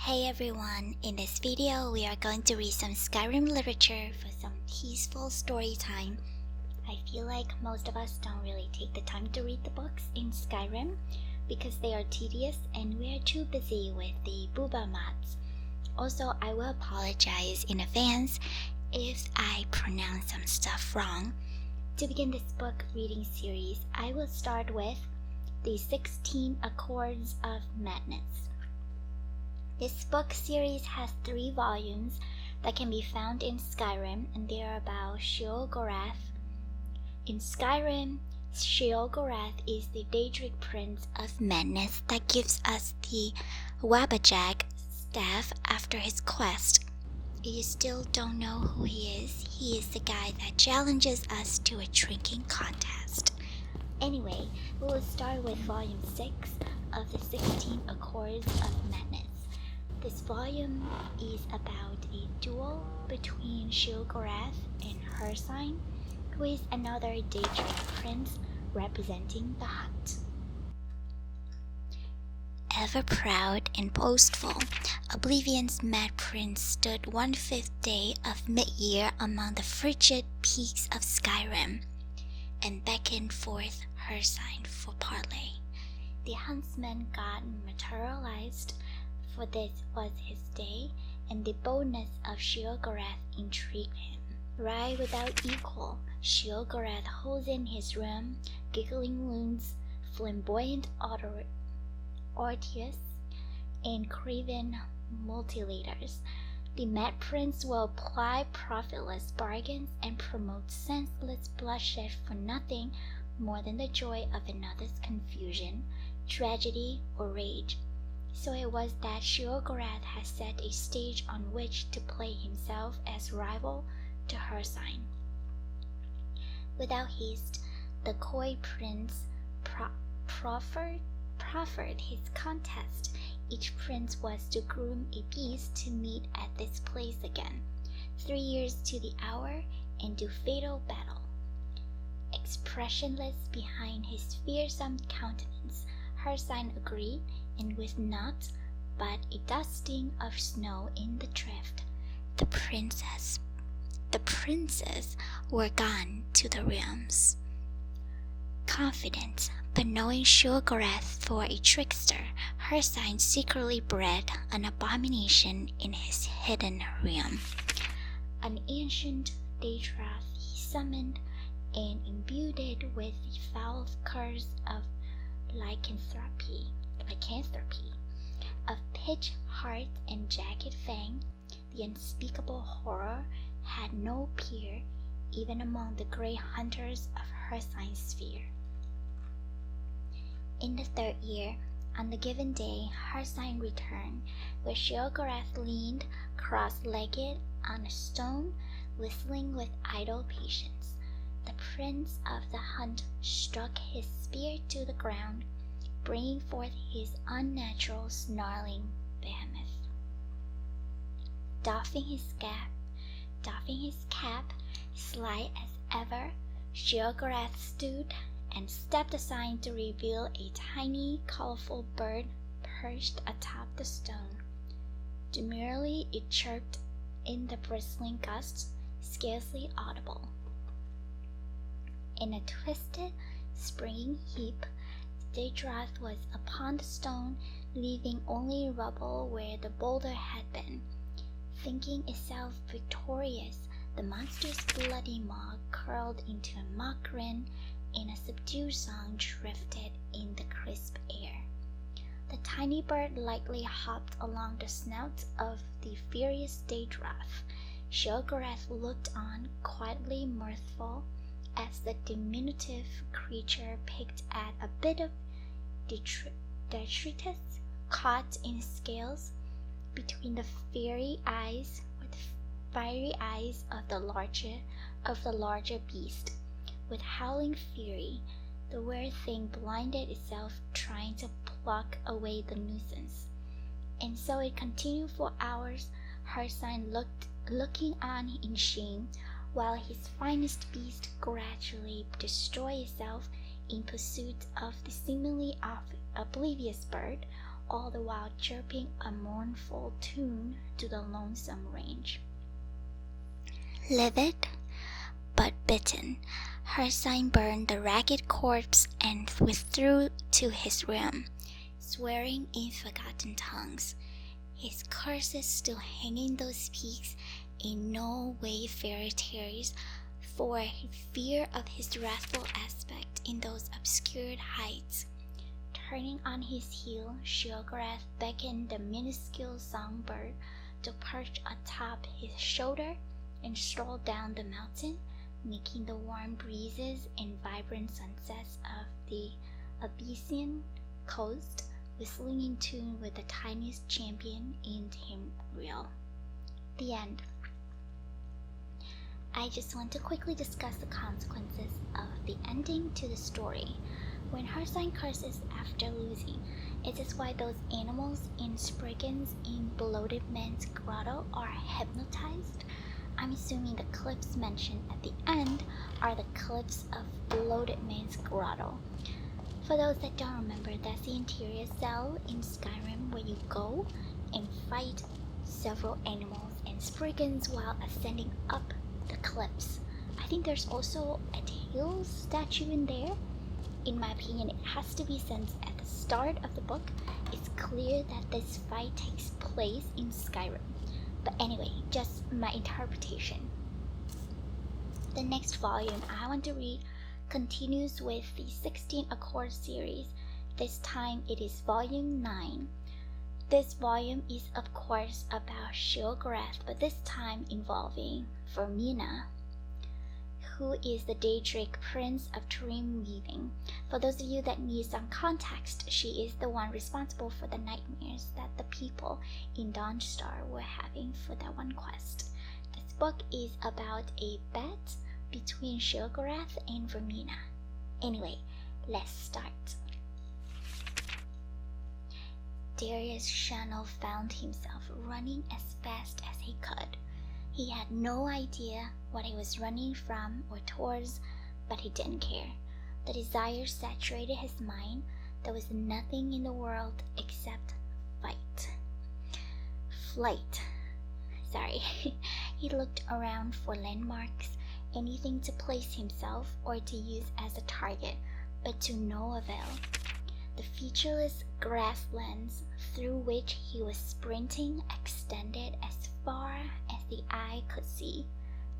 Hey everyone, in this video we are going to read some Skyrim literature for some peaceful story time. I feel like most of us don't really take the time to read the books in Skyrim because they are tedious and we are too busy with the booba mods. Also, I will apologize in advance if I pronounce some stuff wrong. To begin this book reading series, I will start with the 16 Accords of Madness. This book series has 3 volumes that can be found in Skyrim, and they are about Sheogorath. In Skyrim, Sheogorath is the Daedric Prince of Madness that gives us the Wabajag staff after his quest. If you still don't know who he is the guy that challenges us to a drinking contest. Anyway, we will start with volume 6 of the 16 Accords of Madness. This volume is about a duel between Sheogorath and Hircine, who is another Daedric prince representing the hunt. Ever proud and boastful, Oblivion's mad prince stood 1/5 day of mid-year among the frigid peaks of Skyrim, and beckoned forth Hircine for parley. The huntsman got materialized, for this was his day, and the boldness of Sheogorath intrigued him. Right without equal, Sheogorath holds in his realm giggling loons, flamboyant Ortius, and craven mutilators. The mad prince will ply profitless bargains and promote senseless bloodshed for nothing more than the joy of another's confusion, tragedy, or rage. So it was that Sheogorath had set a stage on which to play himself as rival to Hircine. Without haste, the coy prince proffered his contest. Each prince was to groom a beast to meet at this place again, 3 years to the hour, and do fatal battle. Expressionless behind his fearsome countenance, Hircine agreed, and with naught but a dusting of snow in the drift, the princes were gone to the realms. Confident, but knowing Sheogorath for a trickster, Hircine secretly bred an abomination in his hidden realm. An ancient Daedroth he summoned and imbued it with the foul curse of lycanthropy. Of pitch, heart, and jagged fang, the unspeakable horror had no peer even among the grey hunters of Hircine's sphere. In the 3rd year, on the given day, Hircine returned, where Sheogorath leaned cross-legged on a stone, whistling with idle patience. The prince of the hunt struck his spear to the ground, bringing forth his unnatural snarling behemoth. Doffing his cap, sly as ever, Sheogorath stood and stepped aside to reveal a tiny, colorful bird perched atop the stone. Demurely it chirped in the bristling gusts, scarcely audible. In a twisted, springing heap, Daedroth was upon the stone, leaving only rubble where the boulder had been. Thinking itself victorious, the monster's bloody maw curled into a mock grin, and a subdued song drifted in the crisp air. The tiny bird lightly hopped along the snout of the furious Daedroth. Sheogorath looked on, quietly mirthful, as the diminutive creature picked at a bit of detritus caught in scales between the fiery eyes of the larger beast. With howling fury, the weird thing blinded itself trying to pluck away the nuisance. And so it continued for hours, Hircine looking on in shame, while his finest beast gradually destroyed itself in pursuit of the seemingly oblivious bird, all the while chirping a mournful tune to the lonesome range. Livid, but bitten, Hersign burned the ragged corpse and withdrew to his room, swearing in forgotten tongues, his curses still hanging those peaks, in no way fairy tales, for fear of his wrathful aspect in those obscured heights. Turning on his heel, Sheogorath beckoned the minuscule songbird to perch atop his shoulder and stroll down the mountain, making the warm breezes and vibrant sunsets of the Abyssinian coast whistling in tune with the tiniest champion in him reel. The end. I just want to quickly discuss the consequences of the ending to the story. When Hersign curses after losing, is this why those animals in Spriggans in Bloated Man's Grotto are hypnotized? I'm assuming the cliffs mentioned at the end are the cliffs of Bloated Man's Grotto. For those that don't remember, that's the interior cell in Skyrim where you go and fight several animals and Spriggans while ascending up the cliffs. I think there's also a tail statue in there. In my opinion, it has to be since at the start of the book, it's clear that this fight takes place in Skyrim. But anyway, just my interpretation. The next volume I want to read continues with the 16 Accord series. This time it is volume 9. This volume is of course about Sheogorath, but this time involving Vermina, who is the Daedric Prince of Dream Weaving. For those of you that need some context, she is the one responsible for the nightmares that the people in Dawnstar were having for that one quest. This book is about a bet between Sheogorath and Vermina. Anyway, let's start. Darius Shannon found himself running as fast as he could. He had no idea what he was running from or towards, but he didn't care. The desire saturated his mind. There was nothing in the world except flight. Sorry. He looked around for landmarks, anything to place himself or to use as a target, but to no avail. The featureless grasslands through which he was sprinting extended as far as the eye could see.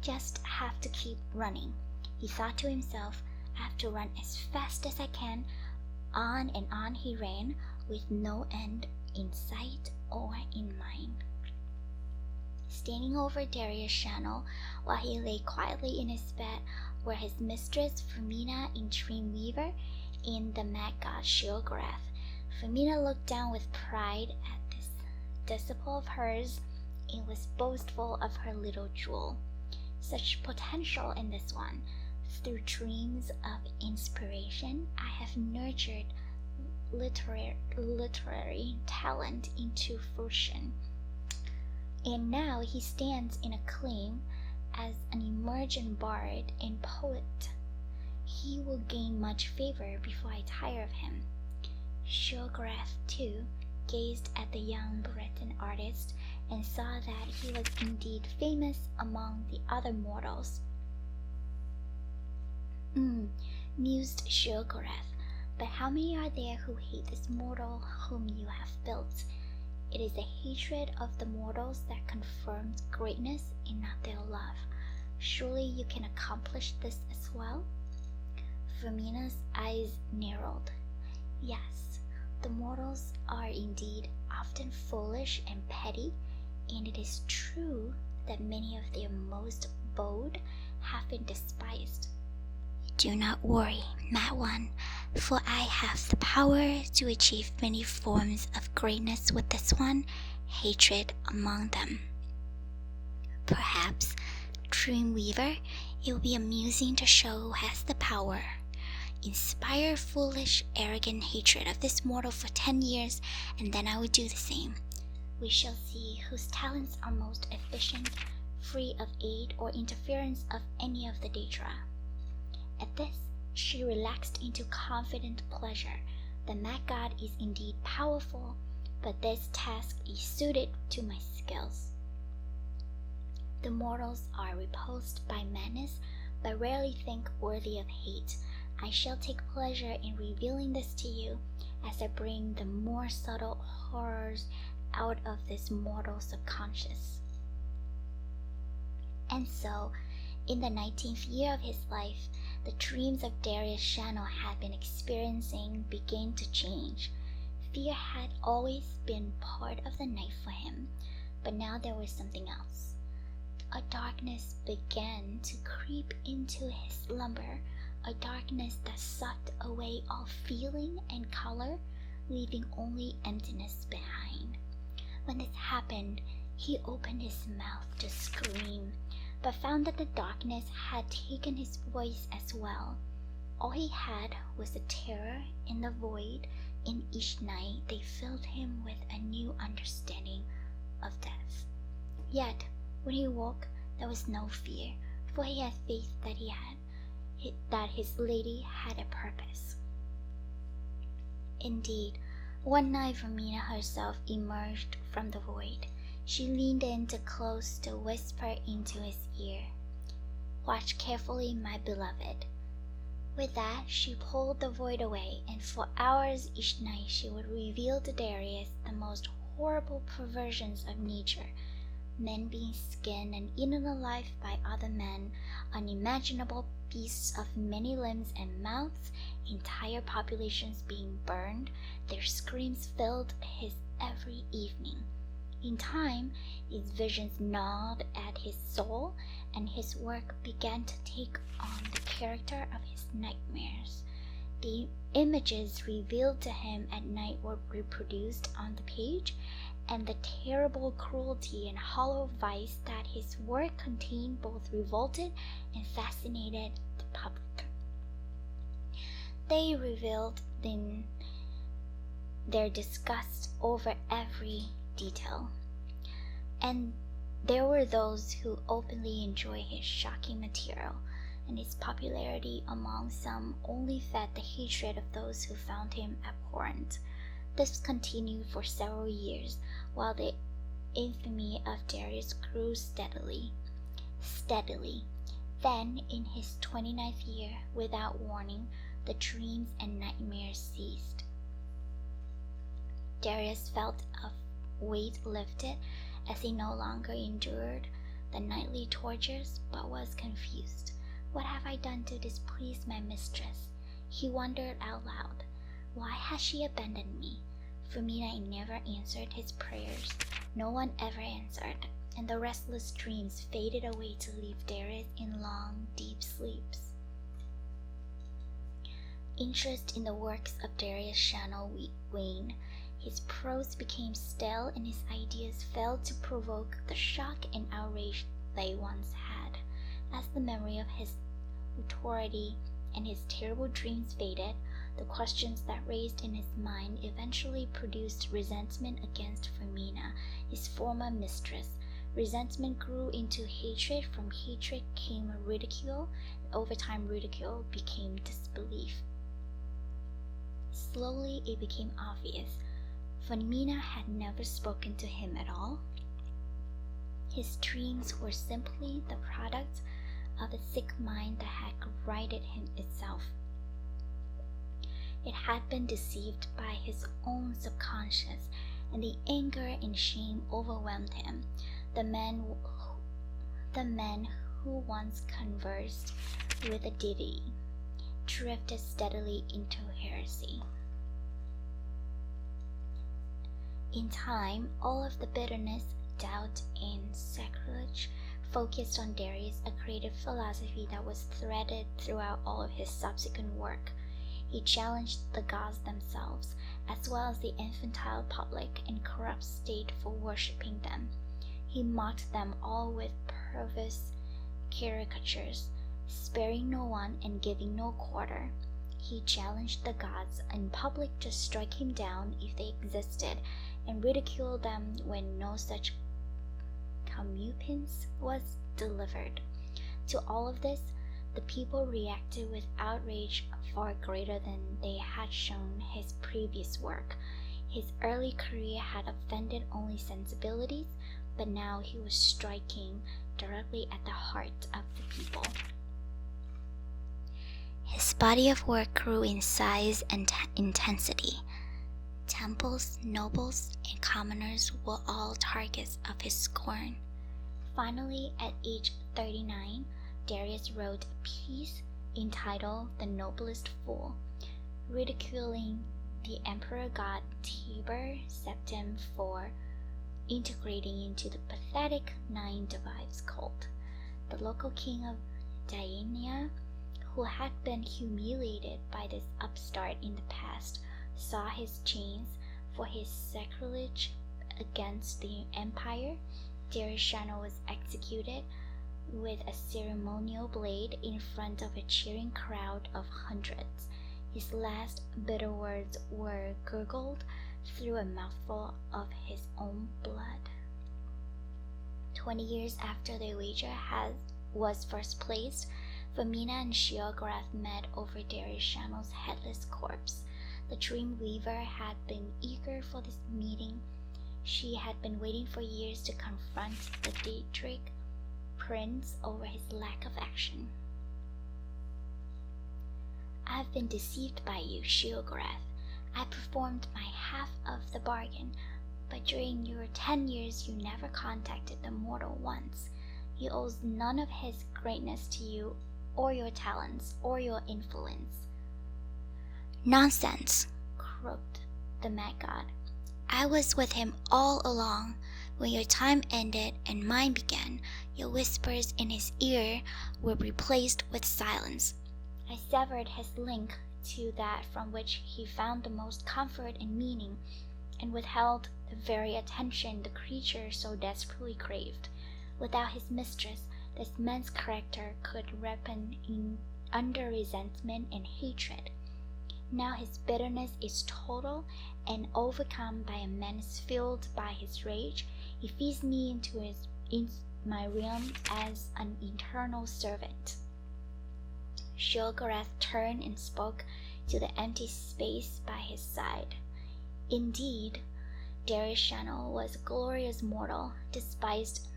Just have to keep running, he thought to himself. I have to run as fast as I can. On and on he ran, with no end in sight or in mind. Standing over Darius Shannon while he lay quietly in his bed were his mistress Vermina in Dreamweaver and the mad god Sheogorath. Vermina looked down with pride at this disciple of hers and was boastful of her little jewel. Such potential in this one. Through dreams of inspiration, I have nurtured literary talent into fruition. And now he stands in acclaim as an emergent bard and poet. He will gain much favor before I tire of him. Sheogorath, too, gazed at the young Breton artist and saw that he was indeed famous among the other mortals. Mused Sheogorath, but how many are there who hate this mortal whom you have built? It is the hatred of the mortals that confirms greatness and not their love. Surely you can accomplish this as well? Vermina's eyes narrowed. Yes, the mortals are indeed often foolish and petty, and it is true that many of their most bold have been despised. Do not worry, Mad One, for I have the power to achieve many forms of greatness with this one, hatred among them. Perhaps, Dreamweaver, it will be amusing to show who has the power. Inspire foolish, arrogant hatred of this mortal for 10 years, and then I will do the same. We shall see whose talents are most efficient, free of aid or interference of any of the Daedra. At this, she relaxed into confident pleasure. The mad god is indeed powerful, but this task is suited to my skills. The mortals are repulsed by madness, but rarely think worthy of hate. I shall take pleasure in revealing this to you, as I bring the more subtle horrors out of this mortal subconscious. And so, in the 19th year of his life, the dreams of Darius Shannon had been experiencing began to change. Fear had always been part of the night for him, but now there was something else. A darkness began to creep into his slumber, a darkness that sucked away all feeling and color, leaving only emptiness behind. When this happened, he opened his mouth to scream, but found that the darkness had taken his voice as well. All he had was the terror in the void, and each night they filled him with a new understanding of death. Yet, when he woke, there was no fear, for he had faith that his lady had a purpose. Indeed, one night Romina herself emerged from the void. She leaned in close to whisper into his ear, "Watch carefully, my beloved." With that, she pulled the void away, and for hours each night she would reveal to Darius the most horrible perversions of nature, men being skinned and eaten alive by other men, unimaginable beasts of many limbs and mouths, entire populations being burned. Their screams filled his every evening. In time, these visions gnawed at his soul, and his work began to take on the character of his nightmares. The images revealed to him at night were reproduced on the page, and the terrible cruelty and hollow vice that his work contained both revolted and fascinated the public. They revealed in their disgust over every detail, and there were those who openly enjoyed his shocking material, and his popularity among some only fed the hatred of those who found him abhorrent. This continued for several years, while the infamy of Darius grew steadily. Then, in his 29th year, without warning, the dreams and nightmares ceased. Darius felt a weight lifted, as he no longer endured the nightly tortures, but was confused. "What have I done to displease my mistress?" he wondered out loud. "Why has she abandoned me?" Romina never answered his prayers. No one ever answered, and the restless dreams faded away to leave Darius in long, deep sleeps. Interest in the works of Darius Shannon waned. His prose became stale, and his ideas failed to provoke the shock and outrage they once had. As the memory of his authority and his terrible dreams faded, the questions that raised in his mind eventually produced resentment against Romina, his former mistress. Resentment grew into hatred. From hatred came ridicule, and over time ridicule became disbelief. Slowly it became obvious. Romina had never spoken to him at all. His dreams were simply the product of a sick mind that had righted itself. It had been deceived by his own subconscious, and the anger and shame overwhelmed him. The men who once conversed with a deity drifted steadily into heresy. In time, all of the bitterness, doubt, and sacrilege focused on Darius, a creative philosophy that was threaded throughout all of his subsequent work. He challenged the gods themselves, as well as the infantile public and corrupt state for worshipping them. He mocked them all with perverse caricatures, sparing no one and giving no quarter. He challenged the gods in public to strike him down if they existed, and ridiculed them when no such comeuppance was delivered. To all of this, the people reacted with outrage far greater than they had shown his previous work. His early career had offended only sensibilities, but now he was striking directly at the heart of the people. His body of work grew in size and intensity. Temples, nobles, and commoners were all targets of his scorn. Finally, at age 39, Darius wrote a piece entitled The Noblest Fool, ridiculing the emperor god Tiber Septim for integrating into the pathetic Nine Divides cult. The local king of Diana, who had been humiliated by this upstart in the past, saw his chains for his sacrilege against the empire. Darius was executed with a ceremonial blade in front of a cheering crowd of hundreds. His last bitter words were gurgled through a mouthful of his own blood. 20 years after the wager was first placed, Femina and Sheogorath met over Darius' headless corpse. The dream weaver had been eager for this meeting. She had been waiting for years to confront the Daedric prince over his lack of action. I have been deceived by you, Sheogorath. I performed my half of the bargain, but during your 10 years you never contacted the mortal once. He owes none of his greatness to you, or your talents, or your influence. Nonsense, croaked the mad god. I was with him all along. When your time ended and mine began, your whispers in his ear were replaced with silence. I severed his link to that from which he found the most comfort and meaning, and withheld the very attention the creature so desperately craved. Without his mistress, this man's character could ripen under resentment and hatred. Now his bitterness is total, and overcome by a menace fueled by his rage, he feeds me into my realm as an eternal servant. Sheogorath turned and spoke to the empty space by his side. Indeed, Darius was a glorious mortal, despised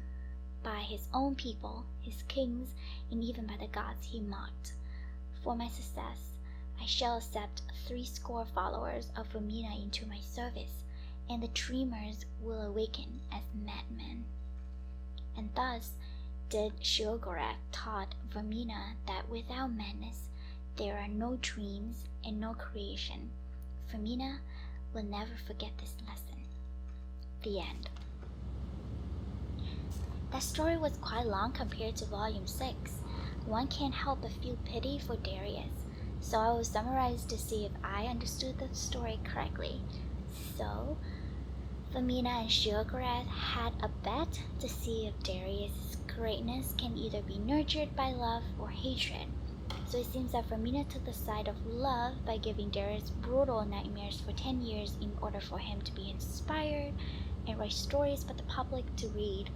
by his own people, his kings, and even by the gods he mocked. For my success, I shall accept 70 followers of Femina into my service, and the dreamers will awaken as madmen. And thus did Sheogorath taught Femina that without madness there are no dreams and no creation. Femina will never forget this lesson. The end. That story was quite long compared to volume 6. One can't help but feel pity for Darius, so I will summarize to see if I understood the story correctly. So, Femina and Sheogorath had a bet to see if Darius' greatness can either be nurtured by love or hatred. So it seems that Femina took the side of love by giving Darius brutal nightmares for 10 years in order for him to be inspired and write stories for the public to read.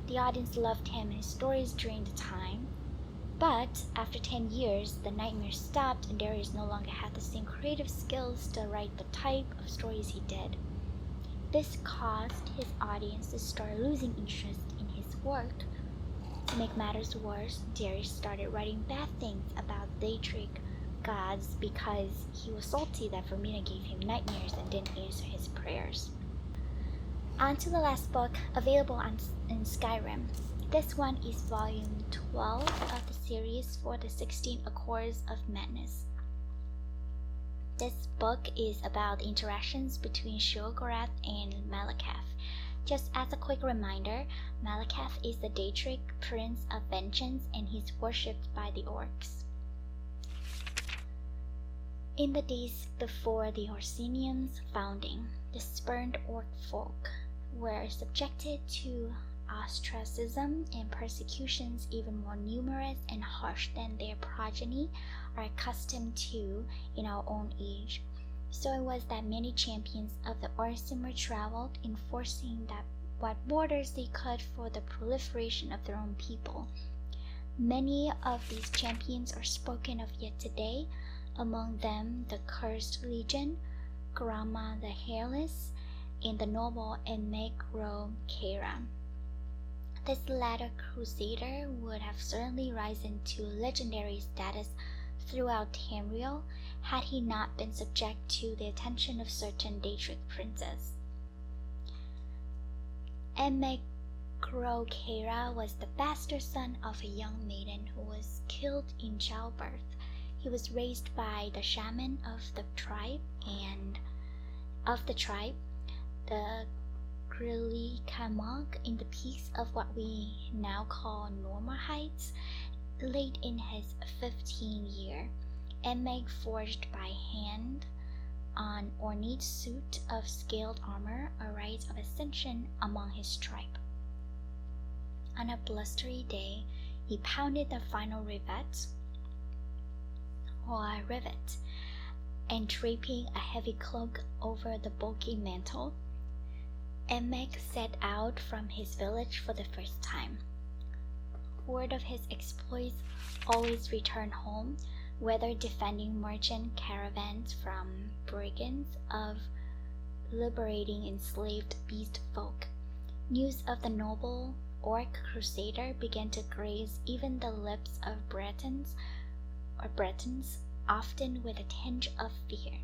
The audience loved him and his stories during the time, but after 10 years, the nightmares stopped and Darius no longer had the same creative skills to write the type of stories he did. This caused his audience to start losing interest in his work. To make matters worse, Darius started writing bad things about Daedric gods because he was salty that Femina gave him nightmares and didn't answer his prayers. On to the last book, available in Skyrim. This one is volume 12 of the series for the 16 Accords of Madness. This book is about the interactions between Sheogorath and Malakath. Just as a quick reminder, Malakath is the Daedric Prince of Vengeance and he's worshipped by the orcs. In the days before the Orsinium's founding, the spurned orc folk were subjected to ostracism and persecutions even more numerous and harsh than their progeny are accustomed to in our own age. So it was that many champions of the Orcimer traveled, enforcing that what borders they could for the proliferation of their own people. Many of these champions are spoken of yet today, among them the Cursed Legion, Grama the Hairless, and the noble Kera. This latter crusader would have certainly risen to legendary status throughout Tamriel had he not been subject to the attention of certain Daedric princes. Kera was the bastard son of a young maiden who was killed in childbirth. He was raised by the shaman of the tribe, the Krilikamog, in the peaks of what we now call Norma Heights. Late in his 15th year, Meg forged by hand an ornate suit of scaled armor, a rite of ascension among his tribe. On a blustery day, he pounded the final rivet, and draping a heavy cloak over the bulky mantle, Meg set out from his village for the first time. Word of his exploits always returned home, whether defending merchant caravans from brigands of liberating enslaved beast folk. News of the noble orc crusader began to graze even the lips of Bretons, often with a tinge of fear.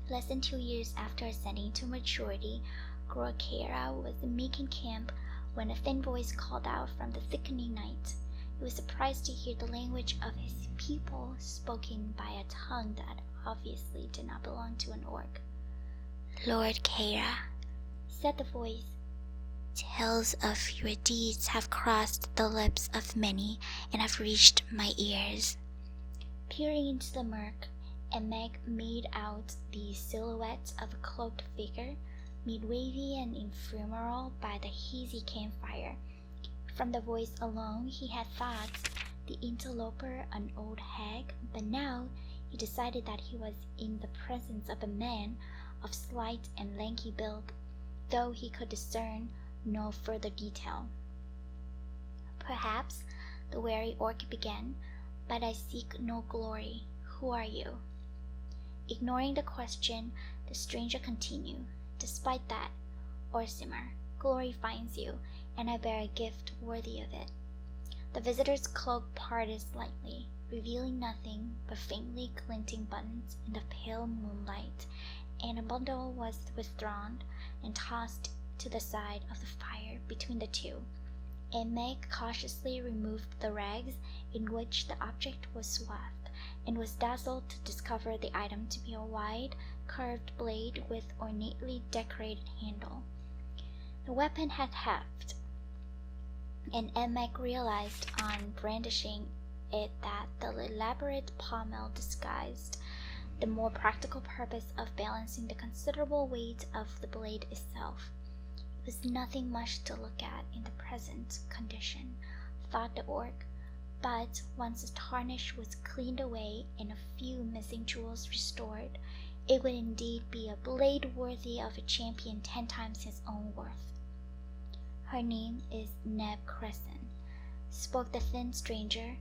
Less than 2 years after ascending to maturity, Kera was making camp when a thin voice called out from the thickening night. He was surprised to hear the language of his people spoken by a tongue that obviously did not belong to an orc. "Lord Kera," said the voice, "tales of your deeds have crossed the lips of many and have reached my ears." Peering into the murk, Meg made out the silhouette of a cloaked figure, made wavy and ephemeral by the hazy campfire. From the voice alone, he had thought the interloper an old hag, but now he decided that he was in the presence of a man of slight and lanky build, though he could discern no further detail. "Perhaps," the wary orc began, "but I seek no glory. Who are you?" Ignoring the question, the stranger continued, "Despite that, Orsimer, glory finds you, and I bear a gift worthy of it." The visitor's cloak parted slightly, revealing nothing but faintly glinting buttons in the pale moonlight, and a bundle was withdrawn and tossed to the side of the fire between the two. Meg cautiously removed the rags in which the object was swathed, and was dazzled to discover the item to be a wide, curved blade with ornately decorated handle. The weapon had heft, and Meg realized on brandishing it that the elaborate pommel disguised the more practical purpose of balancing the considerable weight of the blade itself. It was nothing much to look at in the present condition, thought the orc, but once the tarnish was cleaned away and a few missing jewels restored, it would indeed be a blade worthy of a champion 10 times his own worth. "Her name is Neb Crescent," spoke the thin stranger,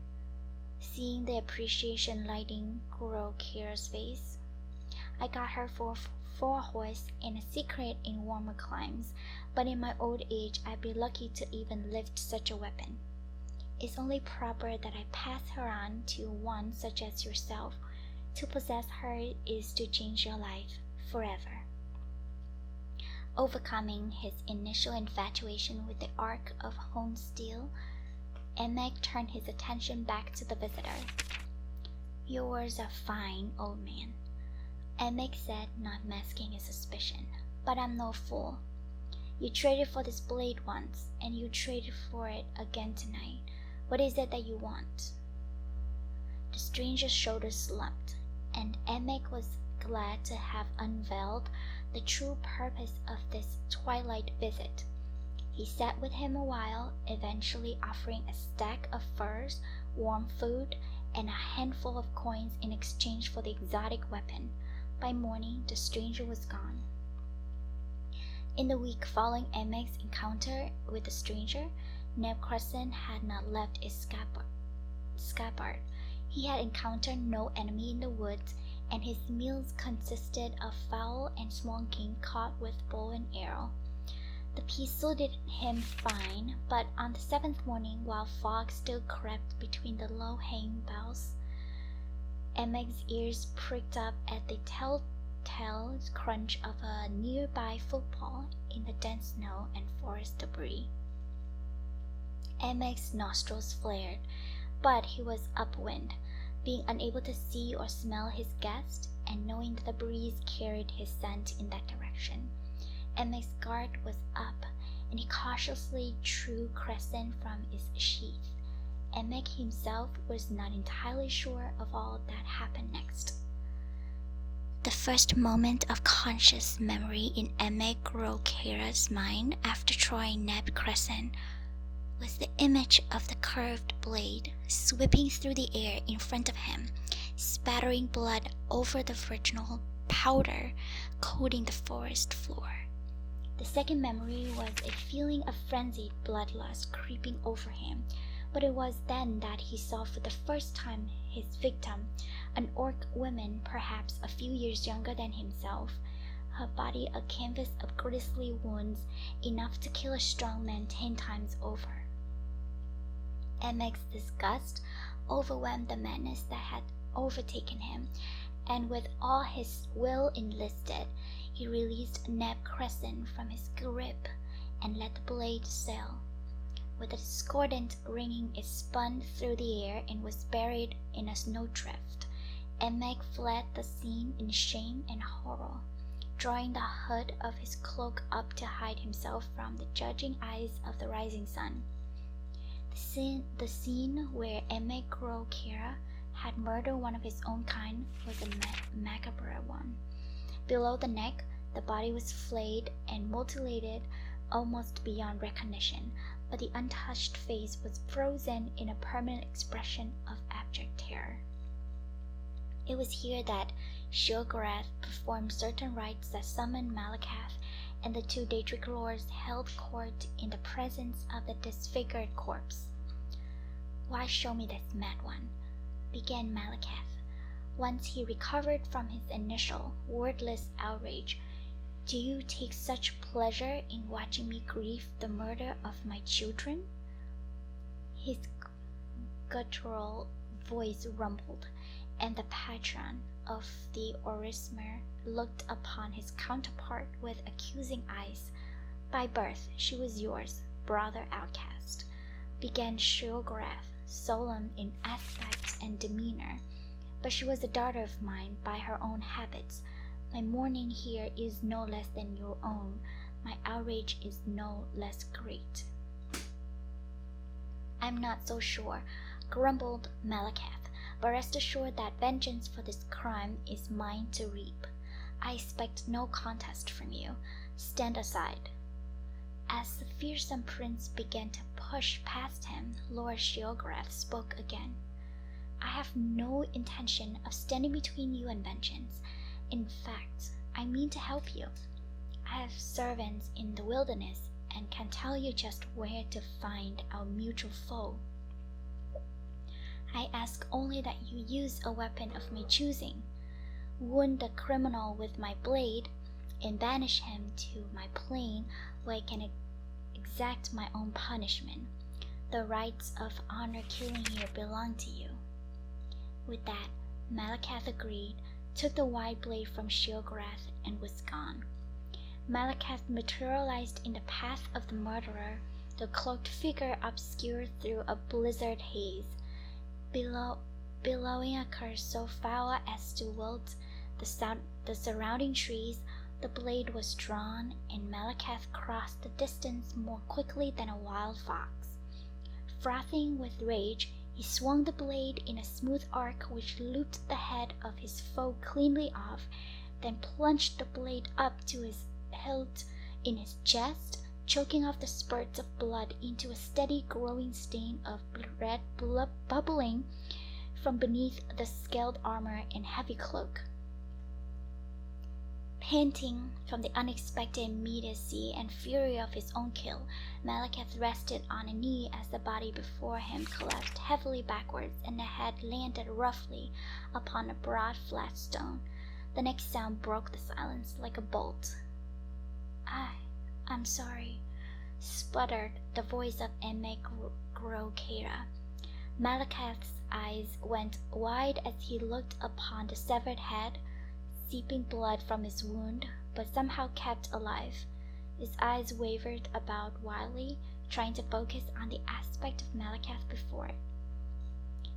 seeing the appreciation lighting Kera's face. "I got her for a horse and a secret in warmer climes, but in my old age I'd be lucky to even lift such a weapon. It's only proper that I pass her on to one such as yourself. To possess her is to change your life forever." Overcoming his initial infatuation with the arc of honed steel, Meg turned his attention back to the visitor. "Your words are fine, old man," Meg said, not masking his suspicion, "but I'm no fool. You traded for this blade once, and you traded for it again tonight. What is it that you want?" The stranger's shoulders slumped, and Meg was glad to have unveiled the true purpose of this twilight visit. He sat with him a while, eventually offering a stack of furs, warm food, and a handful of coins in exchange for the exotic weapon. By morning, the stranger was gone. In the week following Meg's encounter with the stranger, Neb Crescent had not left its scabbard. He had encountered no enemy in the woods, and his meals consisted of fowl and swan game caught with bow and arrow. The peace suited him fine, but on the seventh morning, while fog still crept between the low-hanging boughs, Emeg's ears pricked up at the telltale crunch of a nearby footfall in the dense snow and forest debris. Emeg's nostrils flared, but he was upwind, being unable to see or smell his guest, and knowing that the breeze carried his scent in that direction. Emeg's guard was up, and he cautiously drew Crescent from its sheath. Emeg himself was not entirely sure of all that happened next. The first moment of conscious memory in Emeg Rokera's mind after trying Neb Crescent was the image of the curved blade sweeping through the air in front of him, spattering blood over the virginal powder coating the forest floor. The second memory was a feeling of frenzied bloodlust creeping over him, but it was then that he saw for the first time his victim, an orc woman perhaps a few years younger than himself, her body a canvas of grisly wounds enough to kill a strong man 10 times over. Emeg's disgust overwhelmed the madness that had overtaken him, and with all his will enlisted, he released Neb Crescent from his grip and let the blade sail. With a discordant ringing, it spun through the air and was buried in a snowdrift. Emeg fled the scene in shame and horror, drawing the hood of his cloak up to hide himself from the judging eyes of the rising sun. The scene where Emeg Rokera had murdered one of his own kind was a macabre one. Below the neck, the body was flayed and mutilated almost beyond recognition, but the untouched face was frozen in a permanent expression of abject terror. It was here that Sheogorath performed certain rites that summoned Malakath, and the 2 Daedric lords held court in the presence of the disfigured corpse. "Why show me this mad one?" began Malakath, once he recovered from his initial, wordless outrage. "Do you take such pleasure in watching me grieve the murder of my children?" His guttural voice rumbled, and the patron of the Orismer looked upon his counterpart with accusing eyes. "By birth she was yours, brother outcast," began Sheogorath, solemn in aspect and demeanor, "but she was a daughter of mine by her own habits. My mourning here is no less than your own. My outrage is no less great." "I'm not so sure," grumbled Malakath, "but rest assured that vengeance for this crime is mine to reap. I expect no contest from you. Stand aside." As the fearsome prince began to push past him, Lord Sheogorath spoke again. "I have no intention of standing between you and vengeance. In fact, I mean to help you. I have servants in the wilderness and can tell you just where to find our mutual foe. I ask only that you use a weapon of my choosing, wound the criminal with my blade, and banish him to my plane where I can exact my own punishment. The rights of honor killing here belong to you." With that, Malakath agreed, took the wide blade from Sheogorath, and was gone. Malakath materialized in the path of the murderer, the cloaked figure obscured through a blizzard haze. Billowing a curse so foul as to wilt the surrounding trees, the blade was drawn, and Malakath crossed the distance more quickly than a wild fox. Frothing with rage, he swung the blade in a smooth arc which looped the head of his foe cleanly off, then plunged the blade up to his hilt in his chest, choking off the spurts of blood into a steady growing stain of red bubbling from beneath the scaled armor and heavy cloak. Panting from the unexpected immediacy and fury of his own kill, Malakath rested on a knee as the body before him collapsed heavily backwards and the head landed roughly upon a broad flat stone. The next sound broke the silence like a bolt. I'm sorry," sputtered the voice of Emek Grokera. Malakath's eyes went wide as he looked upon the severed head, seeping blood from his wound, but somehow kept alive. His eyes wavered about wildly, trying to focus on the aspect of Malakath before it.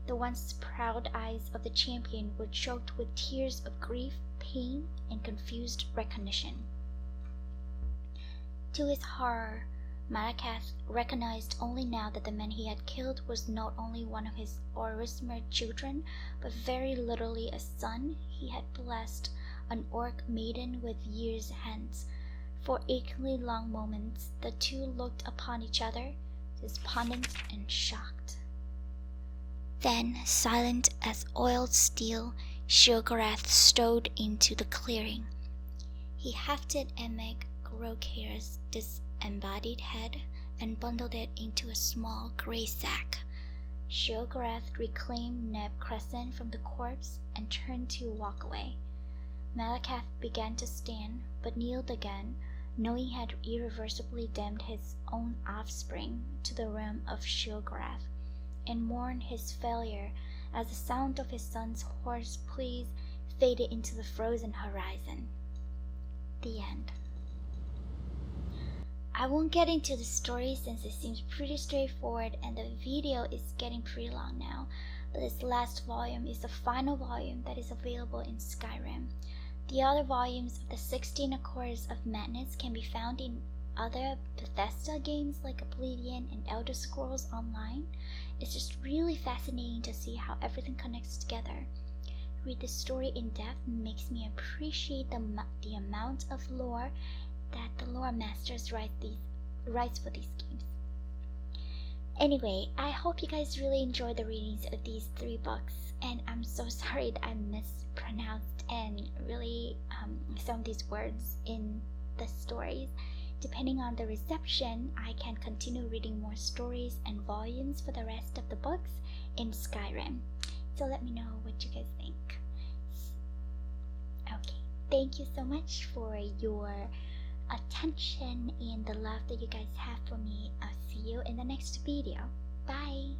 The once proud eyes of the champion were choked with tears of grief, pain, and confused recognition. To his horror, Malakath recognized only now that the man he had killed was not only one of his Orismer children, but very literally a son he had blessed, an orc maiden with years hence. For achingly long moments, the two looked upon each other, despondent and shocked. Then, silent as oiled steel, Sheogorath strode into the clearing. He hefted Emek Grokera's disembodied head and bundled it into a small grey sack. Sheogorath reclaimed Neb Crescent from the corpse and turned to walk away. Malakath began to stand, but kneeled again, knowing he had irreversibly damned his own offspring to the realm of Sheogorath, and mourned his failure as the sound of his son's hoarse pleas faded into the frozen horizon. The end. I won't get into the story since it seems pretty straightforward and the video is getting pretty long now, but this last volume is the final volume that is available in Skyrim. The other volumes of the 16 Accords of Madness can be found in other Bethesda games like Oblivion and Elder Scrolls Online. It's just really fascinating to see how everything connects together. Read the story in depth makes me appreciate the amount of lore that the lore masters writes for these games. Anyway, I hope you guys really enjoyed the readings of these 3 books, and I'm so sorry that I mispronounced and really some of these words in the stories. Depending on the reception, I can continue reading more stories and volumes for the rest of the books in Skyrim. So let me know what you guys think. Okay, thank you so much for your attention and the love that you guys have for me. I'll see you in the next video. Bye!